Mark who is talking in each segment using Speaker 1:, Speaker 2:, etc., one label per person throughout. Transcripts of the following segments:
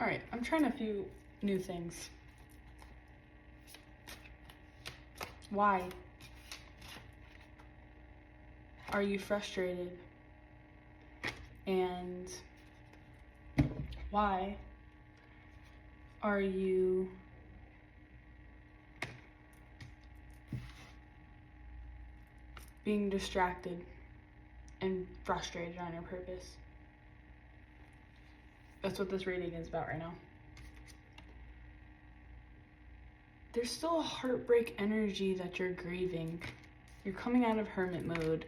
Speaker 1: All right, I'm trying a few new things. Why are you frustrated? And why are you being distracted and frustrated on your purpose? That's what this reading is about right now. There's still a heartbreak energy that you're grieving. You're coming out of hermit mode,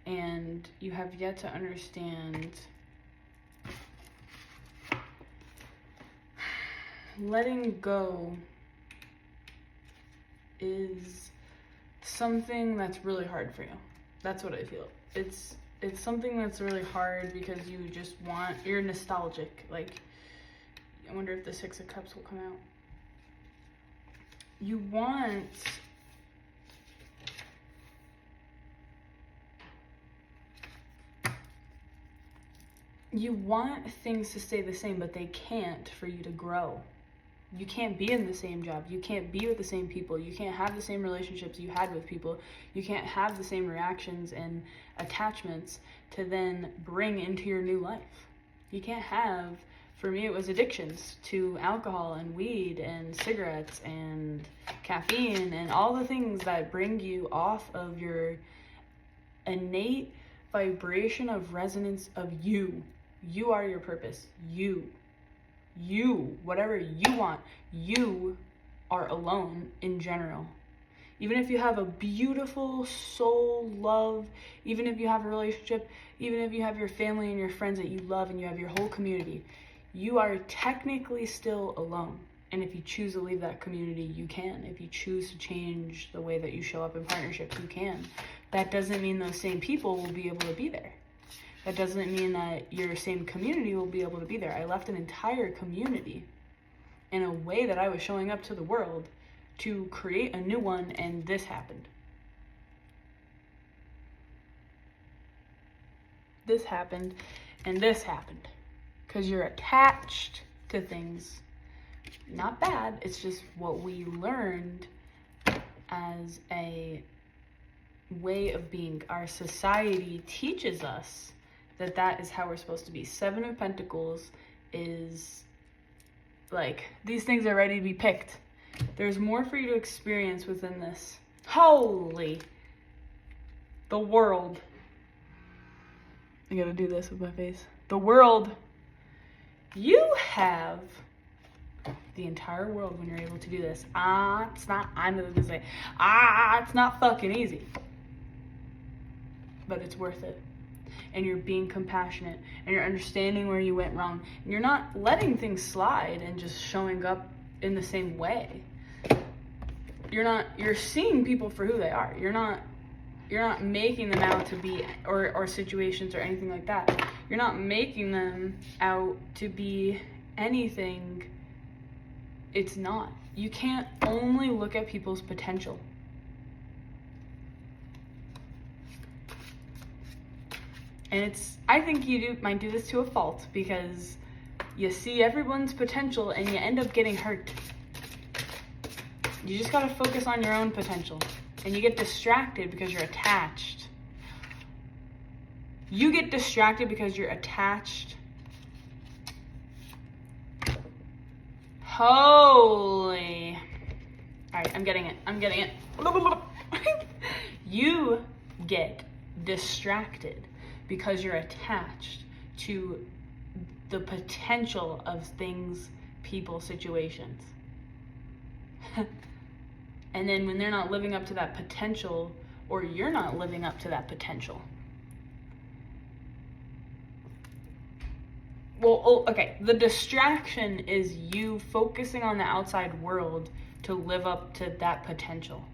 Speaker 1: and you have yet to understand letting go is something that's really hard for you. That's what I feel. It's something that's really hard because you're nostalgic. Like, I wonder if the Six of Cups will come out. You want things to stay the same, but they can't for you to grow. You can't be in the same job. You can't be with the same people. You can't have the same relationships you had with people. You can't have the same reactions and attachments to then bring into your new life. You can't have, for me, it was addictions to alcohol and weed and cigarettes and caffeine and all the things that bring you off of your innate vibration of resonance of you. You are your purpose. You, whatever you want, you are alone in general. Even if you have a beautiful soul love, even if you have a relationship, even if you have your family and your friends that you love and you have your whole community, you are technically still alone. And if you choose to leave that community, you can. If you choose to change the way that you show up in partnerships, you can. That doesn't mean those same people will be able to be there. That doesn't mean that your same community will be able to be there. I left an entire community in a way that I was showing up to the world to create a new one, and this happened. This happened, and this happened. Because you're attached to things. Not bad, it's just what we learned as a way of being. Our society teaches us that is how we're supposed to be. Seven of Pentacles is like, these things are ready to be picked. There's more for you to experience within this. Holy, the world. I gotta do this with my face. The world. You have the entire world when you're able to do this. It's not, I'm gonna say, it's not fucking easy. But it's worth it. And you're being compassionate, and you're understanding where you went wrong, and you're not letting things slide and just showing up in the same way. You're seeing people for who they are. You're not making them out to be, or situations or anything like that. You're not making them out to be anything it's not. You can't only look at people's potential. And I think you might do this to a fault, because you see everyone's potential and you end up getting hurt. You just gotta focus on your own potential. And you get distracted because you're attached. You get distracted because you're attached. Holy. All right, I'm getting it. You get distracted because you're attached to the potential of things, people, situations. And then when they're not living up to that potential, or you're not living up to that potential. Well, okay, the distraction is you focusing on the outside world to live up to that potential.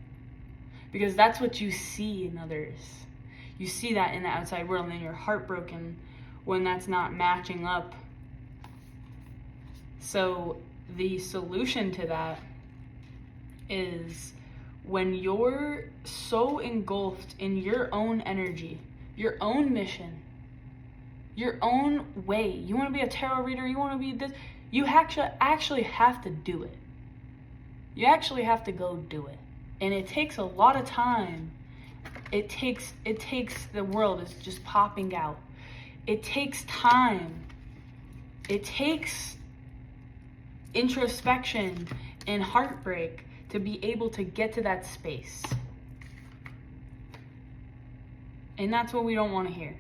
Speaker 1: Because that's what you see in others. You see that in the outside world, and then you're heartbroken when that's not matching up. So the solution to that is when you're so engulfed in your own energy, your own mission, your own way. You want to be a tarot reader, you want to be this, you actually have to do it. You actually have to go do it. And it takes a lot of time. It takes the world is just popping out. It takes time. It takes introspection and heartbreak to be able to get to that space. And that's what we don't want to hear.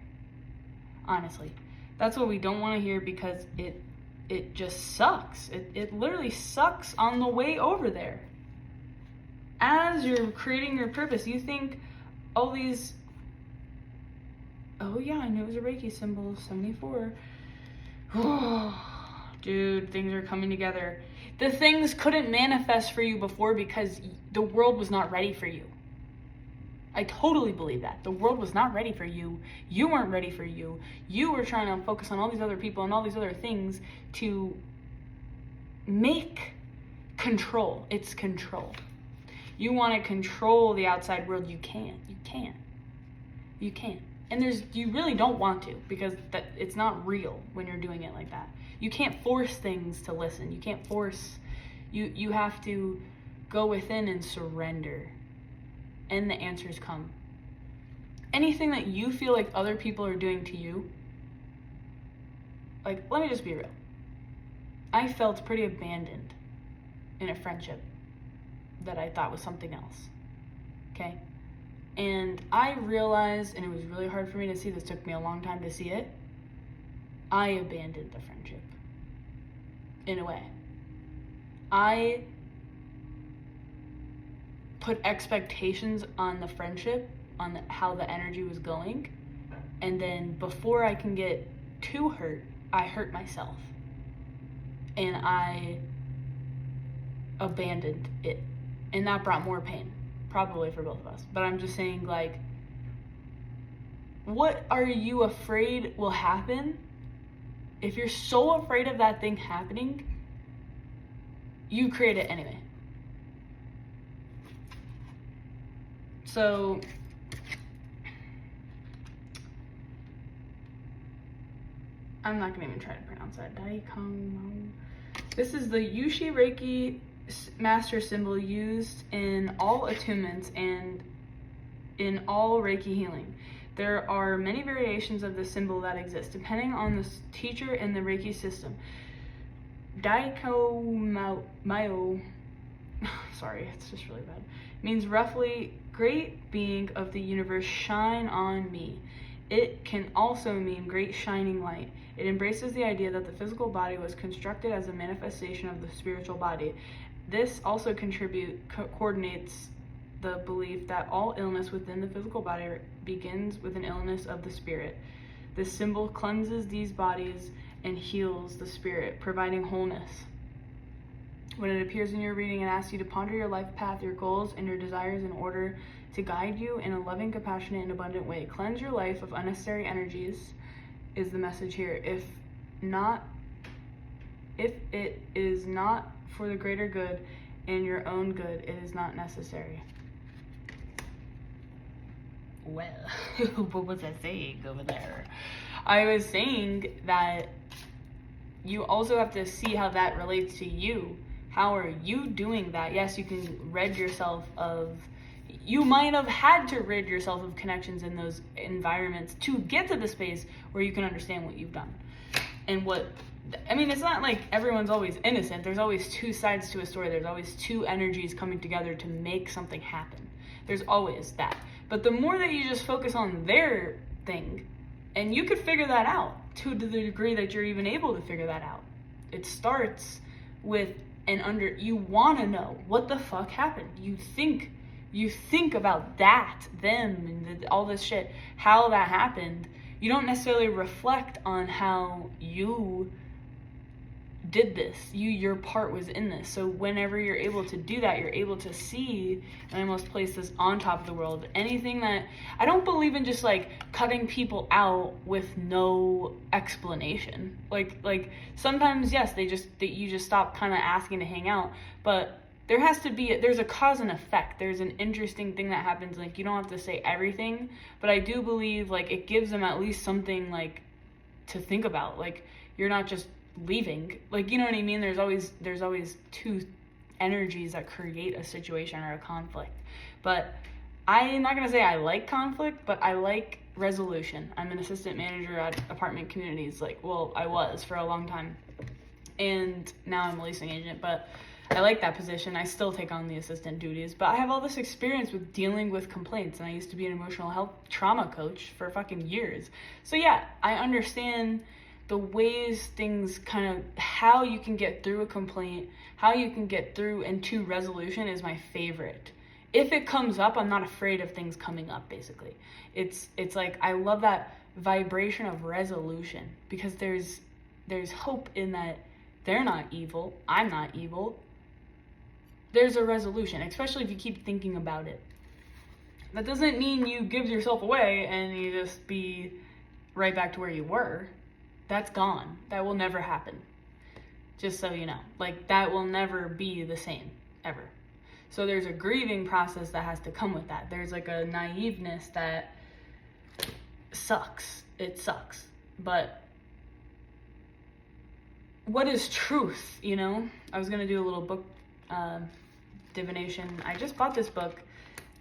Speaker 1: Honestly. That's what we don't want to hear, because it just sucks. It literally sucks on the way over there. As you're creating your purpose, you think all these, oh yeah, I knew it was a Reiki symbol, 74. Dude, things are coming together. The things couldn't manifest for you before because the world was not ready for you. I totally believe that. The world was not ready for you. You weren't ready for you. You were trying to focus on all these other people and all these other things to make control. It's control. You want to control the outside world. You can't. And you really don't want to, because it's not real when you're doing it like that. You can't force things to listen. You can't force, you have to go within and surrender. And the answers come. Anything that you feel like other people are doing to you, like, let me just be real. I felt pretty abandoned in a friendship that I thought was something else. Okay? And I realized, and it was really hard for me to see, this took me a long time to see it, I abandoned the friendship. In a way. I put expectations on the friendship, on how the energy was going, and then before I can get too hurt, I hurt myself. And I abandoned it. And that brought more pain, probably for both of us. But I'm just saying, like, what are you afraid will happen? If you're so afraid of that thing happening, you create it anyway. So, I'm not going to even try to pronounce that. Daikong. This is the Yushi Reiki master symbol used in all attunements and in all Reiki healing. There are many variations of the symbol that exist, depending on the teacher and the Reiki system. Daikomayo, sorry, it's just really bad, means roughly, great being of the universe, shine on me. It can also mean great shining light. It embraces the idea that the physical body was constructed as a manifestation of the spiritual body. This also coordinates the belief that all illness within the physical body begins with an illness of the spirit. This symbol cleanses these bodies and heals the spirit, providing wholeness. When it appears in your reading, it asks you to ponder your life path, your goals, and your desires in order to guide you in a loving, compassionate, and abundant way. Cleanse your life of unnecessary energies is the message here. If it is not for the greater good and your own good, it is not necessary. Well, what was I saying over there? I was saying that you also have to see how that relates to you. How are you doing that? Yes, you can rid yourself of, you might have had to rid yourself of connections in those environments to get to the space where you can understand what you've done. And it's not like everyone's always innocent. There's always two sides to a story. There's always two energies coming together to make something happen. There's always that. But the more that you just focus on their thing, and you could figure that out to the degree that you're even able to figure that out. It starts with you want to know what the fuck happened. You think about that, them, and all this shit, how that happened. You don't necessarily reflect on how you did this. Your part was in this. So whenever you're able to do that, you're able to see, and I almost place this on top of the world, anything that, I don't believe in just like cutting people out with no explanation. Like sometimes, yes, you just stop kind of asking to hang out, but there's a cause and effect. There's an interesting thing that happens. Like, you don't have to say everything, but I do believe like it gives them at least something like to think about. Like, you're not just leaving. Like, you know what I mean? There's always two energies that create a situation or a conflict. But I'm not going to say I like conflict, but I like resolution. I'm an assistant manager at apartment communities. Like, well, I was for a long time. And now I'm a leasing agent, but I like that position. I still take on the assistant duties, but I have all this experience with dealing with complaints, and I used to be an emotional health trauma coach for fucking years. So yeah, I understand the ways things kind of, how you can get through a complaint, how you can get through into resolution is my favorite. If it comes up, I'm not afraid of things coming up, basically. It's like, I love that vibration of resolution, because there's hope in that. They're not evil, I'm not evil. There's a resolution, especially if you keep thinking about it. That doesn't mean you give yourself away and you just be right back to where you were. That's gone. That will never happen. Just so you know. Like, that will never be the same, ever. So there's a grieving process that has to come with that. There's like a naiveness that sucks. It sucks. But what is truth, you know? I was gonna do a little book divination. I just bought this book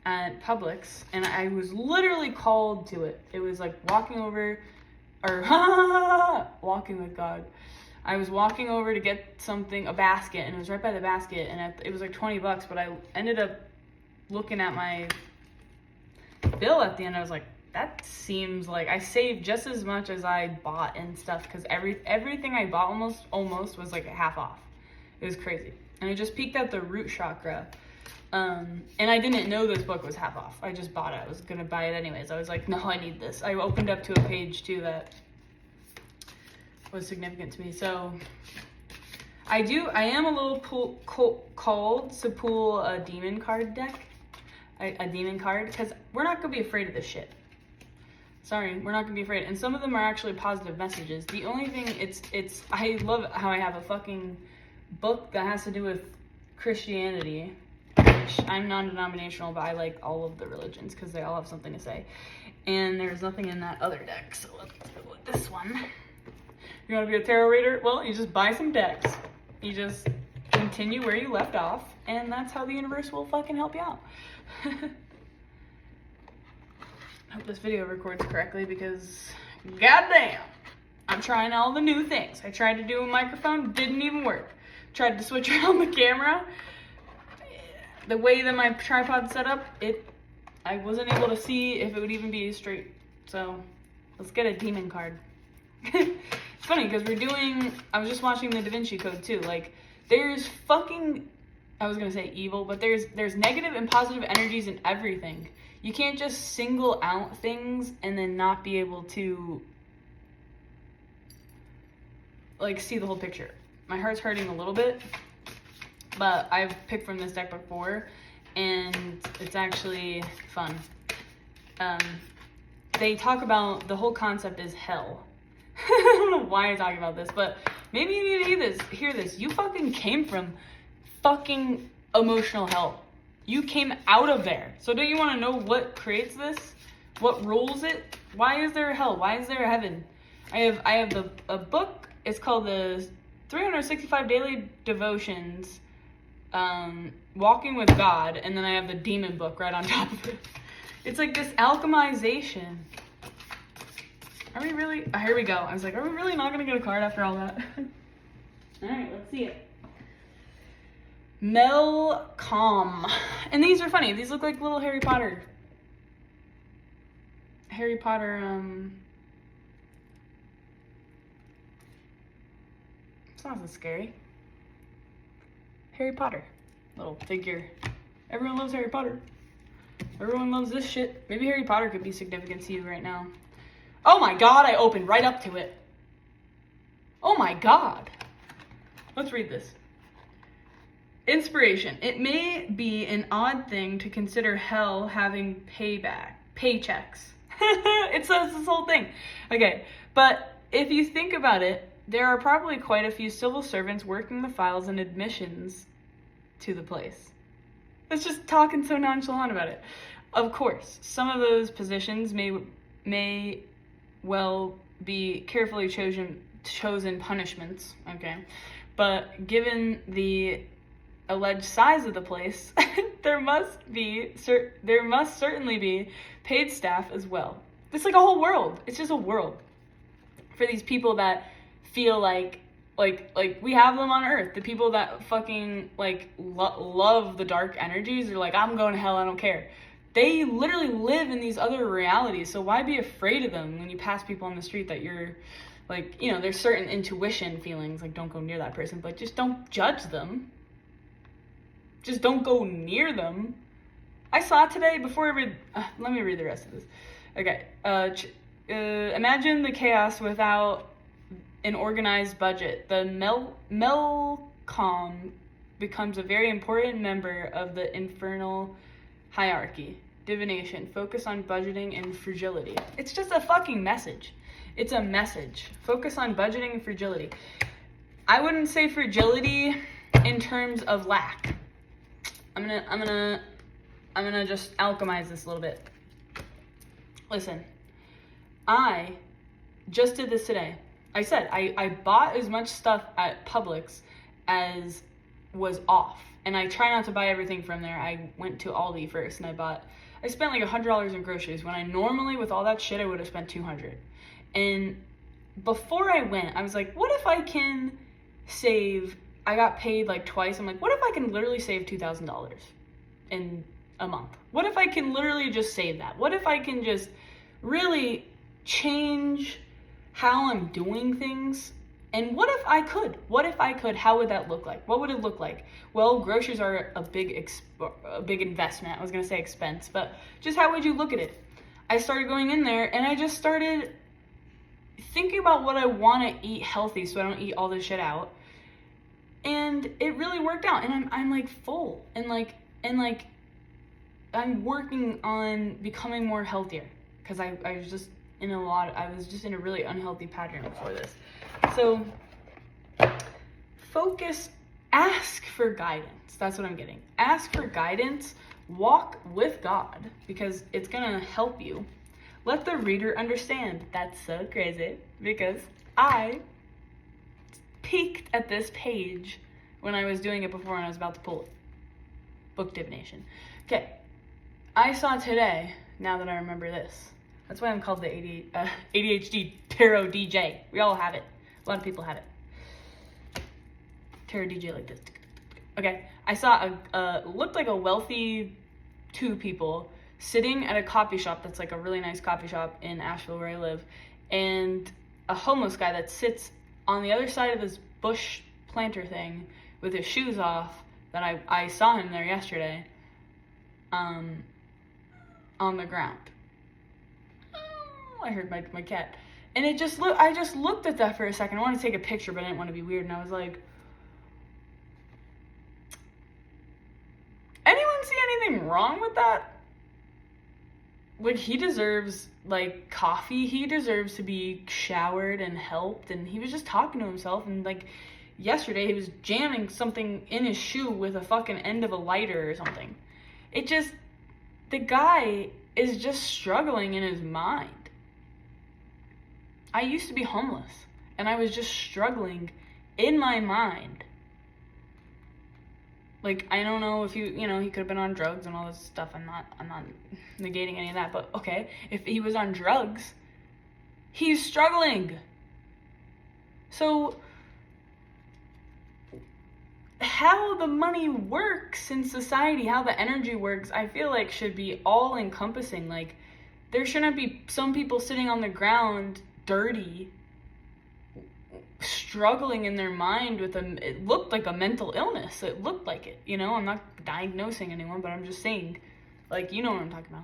Speaker 1: at Publix, and I was literally called to it. It was like walking with God. I was walking over to get something, a basket, and it was right by the basket, and it was like $20, but I ended up looking at my bill at the end. I was like, that seems like I saved just as much as I bought and stuff, because everything I bought almost was like half off. It was crazy. And I just peeked at the root chakra. And I didn't know this book was half off. I just bought it. I was going to buy it anyways. I was like, no, I need this. I opened up to a page too that was significant to me. So I am a little called to pull a demon card deck. A demon card, because we're not going to be afraid of this shit. Sorry, we're not gonna be afraid. And some of them are actually positive messages. The only thing, I love how I have a fucking book that has to do with Christianity, which I'm non-denominational, but I like all of the religions because they all have something to say. And there's nothing in that other deck, so let's go with this one. You wanna be a tarot reader? Well, you just buy some decks. You just continue where you left off, and that's how the universe will fucking help you out. I hope this video records correctly, because goddamn, I'm trying all the new things. I tried to do a microphone, didn't even work. Tried to switch around the camera. The way that my tripod's set up, I wasn't able to see if it would even be straight. So let's get a demon card. It's funny because I was just watching the Da Vinci Code too. Like, there's fucking, I was gonna say evil, but there's negative and positive energies in everything. You can't just single out things and then not be able to, like, see the whole picture. My heart's hurting a little bit, but I've picked from this deck before, and it's actually fun. They talk about, the whole concept is hell. I don't know why I talk about this, but maybe you need to hear this. You fucking came from fucking emotional hell. You came out of there. So don't you want to know what creates this? What rules it? Why is there a hell? Why is there a heaven? I have a book. It's called the 365 Daily Devotions, Walking with God, and then I have the demon book right on top of it. It's like this alchemization. Are we really? Oh, here we go. I was like, are we really not going to get a card after all that? All right, let's see it. Melcom. And these are funny. These look like little Harry Potter. It's not so scary. Harry Potter. Little figure. Everyone loves Harry Potter. Everyone loves this shit. Maybe Harry Potter could be significant to you right now. Oh my god, I opened right up to it. Oh my god. Let's read this. Inspiration. It may be an odd thing to consider hell having paychecks. It says this whole thing. Okay, but if you think about it, there are probably quite a few civil servants working the files and admissions to the place. It's just talking so nonchalant about it. Of course, some of those positions may well be carefully chosen punishments, okay? But given the alleged size of the place, there must certainly be paid staff as well. It's like a whole world. It's just a world for these people that feel like we have them on Earth. The people that fucking love the dark energies are like, I'm going to hell, I don't care. They literally live in these other realities, so why be afraid of them when you pass people on the street that you're like, you know, there's certain intuition feelings, like don't go near that person, but just don't judge them. Just don't go near them. I saw today, before I read, let me read the rest of this. Okay, imagine the chaos without an organized budget. The Melcom becomes a very important member of the infernal hierarchy. Divination, focus on budgeting and fragility. It's just a fucking message. It's a message. Focus on budgeting and fragility. I wouldn't say fragility in terms of lack. I'm gonna just alchemize this a little bit. Listen, I just did this today. I said I bought as much stuff at Publix as was off. And I try not to buy everything from there. I went to Aldi first and I spent like $100 in groceries when I normally, with all that shit, I would have spent $200. And before I went, I was like, what if I can save, I got paid like twice. I'm like, what if I can literally save $2,000 in a month? What if I can literally just save that? What if I can just really change how I'm doing things? And what if I could? What if I could? How would that look like? What would it look like? Well, groceries are a big investment. I was going to say expense, but just how would you look at it? I started going in there and I just started thinking about what I want to eat healthy so I don't eat all this shit out. And it really worked out. And I'm like full and I'm working on becoming more healthier because I was just in a really unhealthy pattern before this. So ask for guidance. That's what I'm getting. Ask for guidance, walk with God, because it's gonna help you. Let the reader understand. That's so crazy, because I peeked at this page when I was doing it before and I was about to pull it. Book divination. Okay, I saw today, now that I remember this, that's why I'm called the ADHD tarot DJ. We all have it. A lot of people have it. Tarot DJ like this. Okay, I saw looked like a wealthy two people sitting at a coffee shop that's like a really nice coffee shop in Asheville where I live, and a homeless guy that sits on the other side of this bush planter thing with his shoes off, that I saw him there yesterday, on the ground. I heard my cat. And I just looked at that for a second. I wanted to take a picture, but I didn't want to be weird. And I was like, anyone see anything wrong with that? Like, he deserves, like, coffee. He deserves to be showered and helped. And he was just talking to himself. And, like, yesterday he was jamming something in his shoe with a fucking end of a lighter or something. The guy is just struggling in his mind. I used to be homeless, and I was just struggling in my mind. Like, I don't know if he could have been on drugs and all this stuff. I'm not negating any of that, but okay, if he was on drugs, he's struggling. So, how the money works in society, how the energy works, I feel like should be all encompassing. Like, there shouldn't be some people sitting on the ground dirty, struggling in their mind with it looked like a mental illness. It looked like it, I'm not diagnosing anyone, but I'm just saying, like, you know what I'm talking about.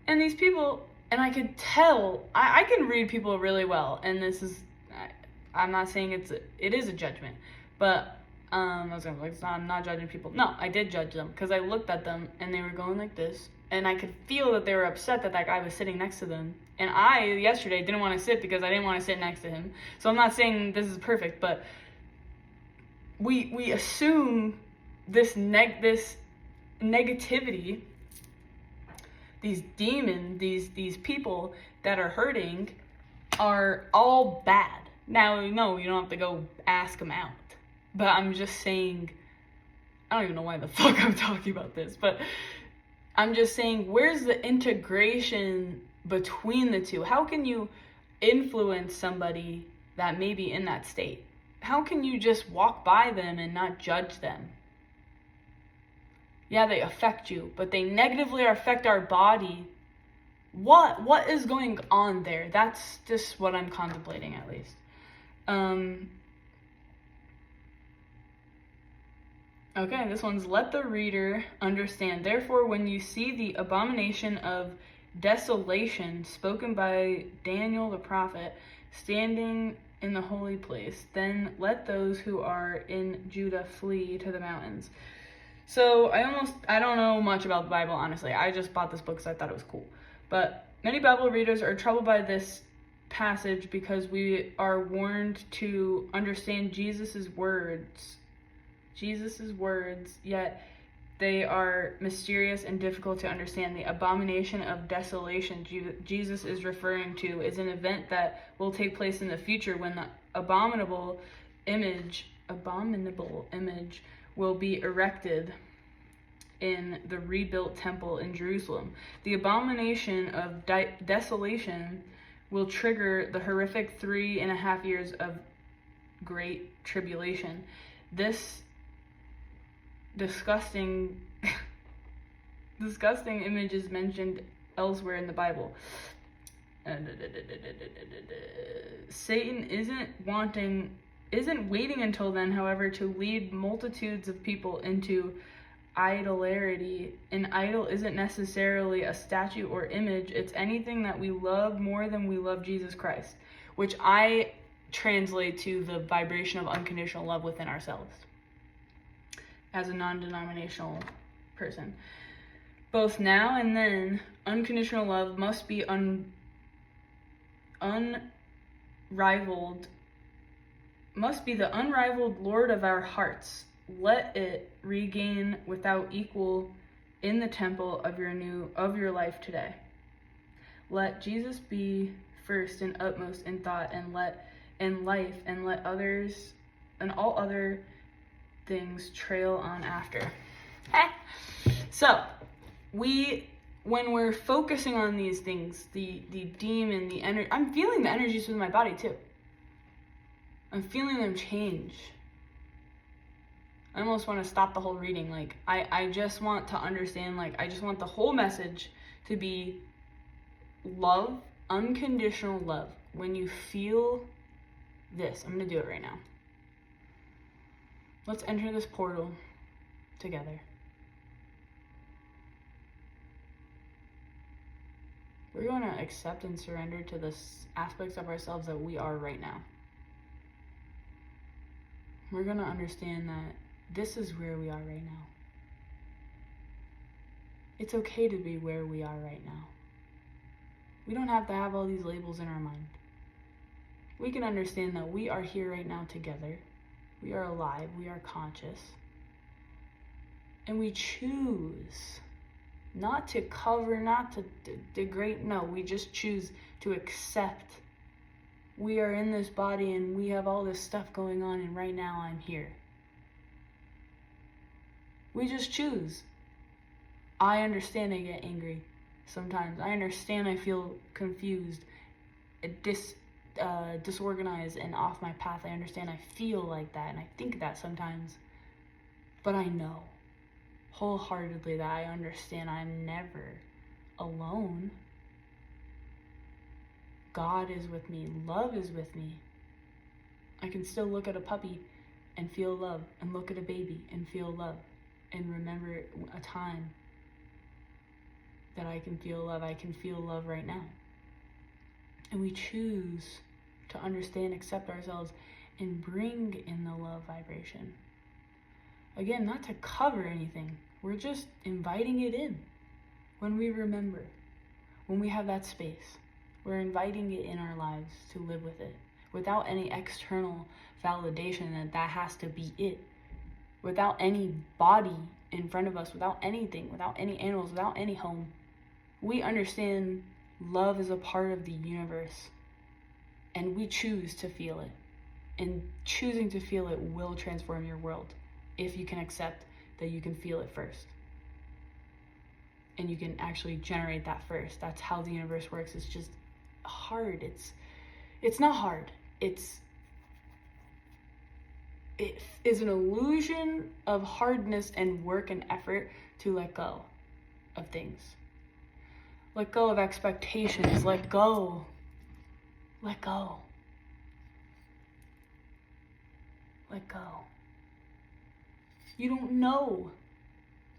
Speaker 1: And these people, and I could tell, I can read people really well, and I'm not saying it is a judgment, but I was gonna be like, I'm not judging people. No, I did judge them, because I looked at them, and they were going like this, and I could feel that they were upset that guy was sitting next to them. And I, yesterday, didn't want to sit because I didn't want to sit next to him. So I'm not saying this is perfect, but we assume this negativity, these demons, these people that are hurting, are all bad. Now, no, you don't have to go ask them out. But I'm just saying, I don't even know why the fuck I'm talking about this, but I'm just saying, where's the integration between the two? How can you influence somebody that may be in that state? How can you just walk by them and not judge them? Yeah, they affect you, but they negatively affect our body. What is going on there? That's just what I'm contemplating, at least. Okay, this one's, let the reader understand. Therefore, when you see the abomination of desolation spoken by Daniel the prophet standing in the holy place, then let those who are in Judah flee to the mountains. So I don't know much about the Bible, honestly. I just bought this book because I thought it was cool. But many Bible readers are troubled by this passage because we are warned to understand Jesus' words, yet they are mysterious and difficult to understand. The abomination of desolation Jesus is referring to is an event that will take place in the future when the abominable image will be erected in the rebuilt temple in Jerusalem. The abomination of desolation will trigger the horrific 3.5 years of great tribulation. This disgusting image is mentioned elsewhere in the Bible. Satan isn't waiting until then, however, to lead multitudes of people into idolatry. An idol isn't necessarily a statue or image. It's anything that we love more than we love Jesus Christ, which I translate to the vibration of unconditional love within ourselves as a non-denominational person. Both now and then, unconditional love must be the unrivaled Lord of our hearts. Let it regain without equal in the temple of your life today. Let Jesus be first and utmost in thought and life, and let others and all other things trail on after. So, when we're focusing on these things, the demon, the energy, I'm feeling the energies within my body too. I'm feeling them change. I almost want to stop the whole reading. Like, I just want to understand, like, I just want the whole message to be love, unconditional love. When you feel this, I'm going to do it right now. Let's enter this portal together. We're going to accept and surrender to the aspects of ourselves that we are right now. We're going to understand that this is where we are right now. It's okay to be where we are right now. We don't have to have all these labels in our mind. We can understand that we are here right now together. We are alive. We are conscious. And we choose not to cover, not to degrade. No, we just choose to accept. We are in this body and we have all this stuff going on, and right now I'm here. We just choose. I understand I get angry sometimes. I understand I feel confused, disorganized, and off my path. I understand I feel like that, and I think that sometimes. But I know wholeheartedly that I understand I'm never alone. God is with me. Love is with me. I can still look at a puppy and feel love, and look at a baby and feel love, and remember a time that I can feel love. I can feel love right now. And we choose to understand, accept ourselves, and bring in the love vibration. Again, not to cover anything. We're just inviting it in. When we remember, when we have that space, we're inviting it in our lives to live with it without any external validation that has to be it. Without any body in front of us, without anything, without any animals, without any home. We understand love is a part of the universe. And we choose to feel it. And choosing to feel it will transform your world if you can accept that you can feel it first. And you can actually generate that first. That's how the universe works. It's just hard. It's not hard. It is an illusion of hardness and work and effort to let go of things. Let go of expectations. Let go. Let go. Let go. You don't know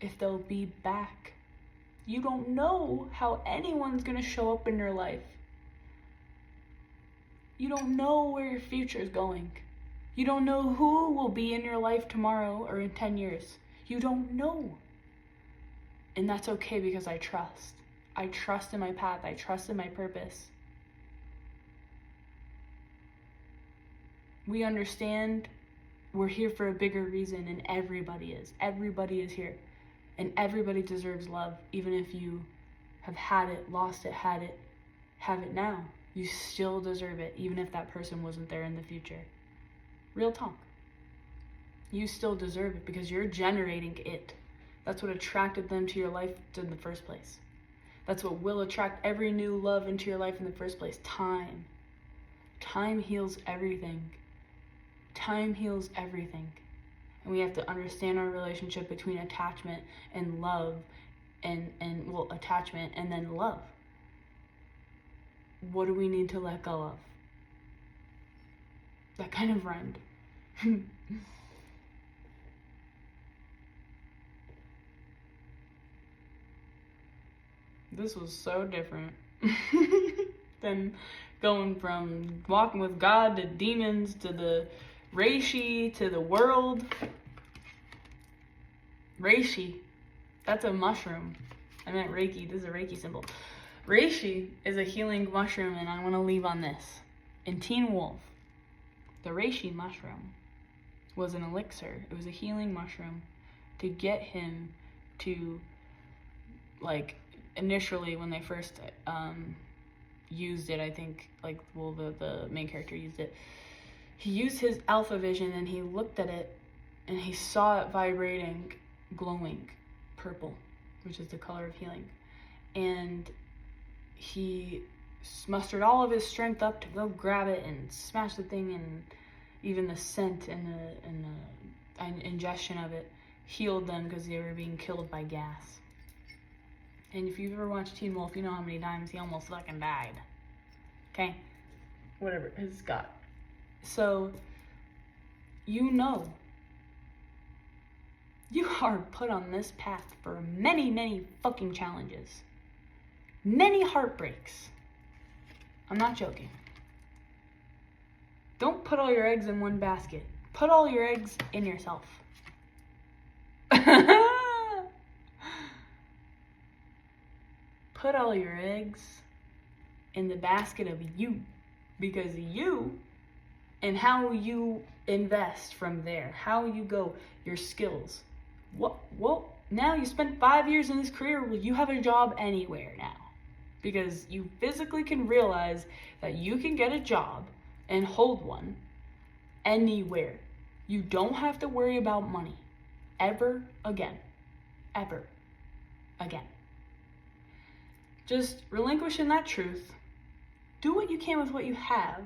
Speaker 1: if they'll be back. You don't know how anyone's gonna show up in your life. You don't know where your future is going. You don't know who will be in your life tomorrow or in 10 years. You don't know. And that's okay because I trust. I trust in my path. I trust in my purpose. We understand we're here for a bigger reason, and everybody is. Everybody is here. And everybody deserves love, even if you have had it, lost it, had it, have it now. You still deserve it, even if that person wasn't there in the future. Real talk. You still deserve it because you're generating it. That's what attracted them to your life in the first place. That's what will attract every new love into your life in the first place. Time. Time heals everything. Time heals everything. And we have to understand our relationship between attachment and love and attachment and then love. What do we need to let go of? That kind of rhymed. This was so different than going from walking with God to demons to the reishi to the world. Reishi, that's a mushroom. I meant Reiki. This is a Reiki symbol. Reishi is a healing mushroom, and I want to leave on this. In Teen Wolf, the reishi mushroom was an elixir. It was a healing mushroom to get him to, like, initially when they first used it, I think, like, well, the main character used it. He used his alpha vision and he looked at it and he saw it vibrating, glowing purple, which is the color of healing. And he mustered all of his strength up to go grab it and smash the thing, and even the scent and the ingestion of it healed them because they were being killed by gas. And if you've ever watched Teen Wolf, you know how many times he almost fucking died. Okay? Whatever, his got. So, you know, you are put on this path for many, many fucking challenges. Many heartbreaks. I'm not joking. Don't put all your eggs in one basket. Put all your eggs in yourself. Put all your eggs in the basket of you, because you and how you invest from there, how you go, your skills. Well, now you spent 5 years in this career, well, you have a job anywhere now, because you physically can realize that you can get a job and hold one anywhere. You don't have to worry about money ever again. Ever again. Just relinquishing that truth, do what you can with what you have,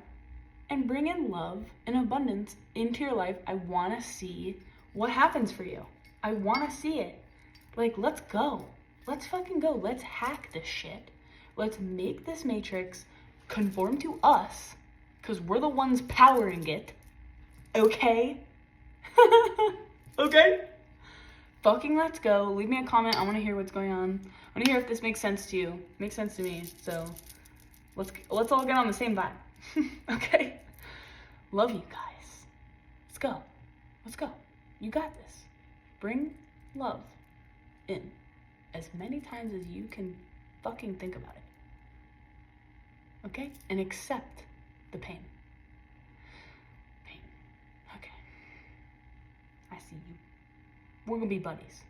Speaker 1: and bring in love and abundance into your life. I want to see what happens for you. I want to see it. Like, let's go. Let's fucking go. Let's hack this shit. Let's make this matrix conform to us, because we're the ones powering it. Okay? Okay? Fucking let's go. Leave me a comment. I want to hear what's going on. I want to hear if this makes sense to you. It makes sense to me. So let's all get on the same vibe. Okay? Love you guys. Let's go. Let's go. You got this. Bring love in as many times as you can fucking think about it. Okay? And accept the pain. Pain. Okay. I see you. We're gonna be buddies.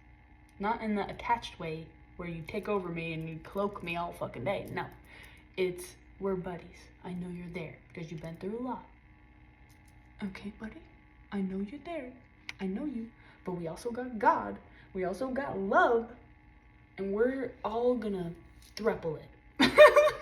Speaker 1: Not in the attached way where you take over me and you cloak me all fucking day. No. It's We're buddies. I know you're there because you've been through a lot. Okay, buddy? I know you're there. I know you. But we also got God. We also got love. And we're all gonna thruple it.